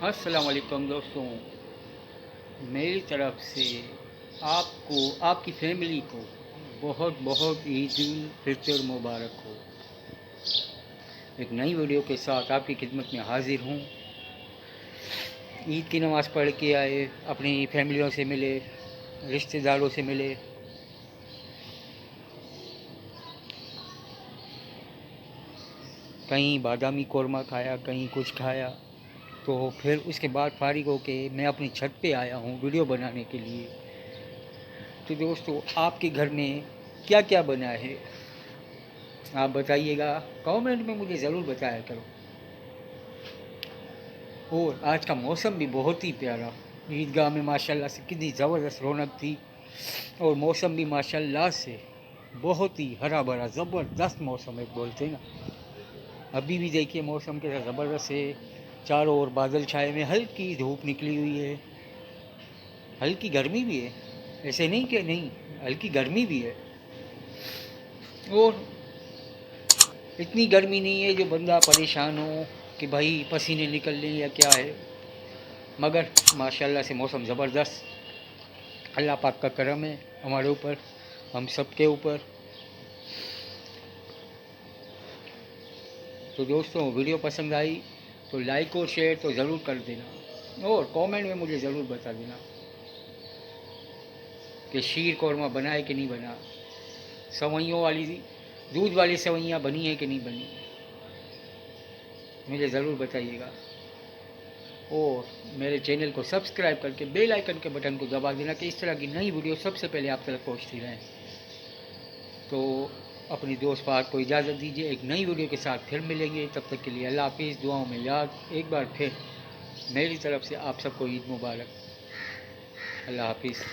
السلام علیکم دوستوں، میری طرف سے آپ کو، آپ کی فیملی کو بہت بہت عید الفطر مبارک ہو۔ ایک نئی ویڈیو کے ساتھ آپ کی خدمت میں حاضر ہوں۔ عید کی نماز پڑھ کے آئے، اپنی فیملیوں سے ملے، رشتہ داروں سے ملے۔ کہیں بادامی قورمہ کھایا، کہیں کچھ کھایا، تو پھر اس کے بعد فارغ ہو کے میں اپنی چھت پہ آیا ہوں ویڈیو بنانے کے لیے۔ تو دوستو، آپ کے گھر میں کیا کیا بنا ہے آپ بتائیے گا، کامنٹ میں مجھے ضرور بتایا کرو۔ اور آج کا موسم بھی بہت ہی پیارا، عیدگاہ میں ماشاءاللہ سے کتنی زبردست رونق تھی، اور موسم بھی ماشاءاللہ سے بہت ہی ہرا بھرا زبردست موسم ہے بولتے ہیں نا۔ ابھی بھی دیکھیے موسم کیسا زبردست ہے، چاروں اور بادل چھائے ہوئے، ہلکی دھوپ نکلی ہوئی ہے، ہلکی گرمی بھی ہے، ایسے نہیں کہ نہیں، ہلکی گرمی بھی ہے، اور اتنی گرمی نہیں ہے جو بندہ پریشان ہو کہ بھائی پسینے نکل لیں یا کیا ہے، مگر ماشاءاللہ سے موسم زبردست، اللہ پاک کا کرم ہے ہمارے اوپر، ہم سب کے اوپر۔ تو دوستوں، ویڈیو پسند آئی تو لائک اور شیئر تو ضرور کر دینا، اور کامنٹ میں مجھے ضرور بتا دینا کہ شیر قورمہ بنا ہے کہ نہیں بنا، سوئیوں والی، دودھ والی سوئیاں بنی ہیں کہ نہیں بنی، مجھے ضرور بتائیے گا۔ اور میرے چینل کو سبسکرائب کر کے بیل آئیکن کے بٹن کو دبا دینا کہ اس طرح کی نئی ویڈیو سب سے پہلے آپ تک پہنچتی رہیں۔ تو اپنی دوست پاک کو اجازت دیجیے، ایک نئی ویڈیو کے ساتھ پھر ملیں گے، تب تک کے لیے اللہ حافظ، دعاؤں میں یاد۔ ایک بار پھر میری طرف سے آپ سب کو عید مبارک، اللہ حافظ۔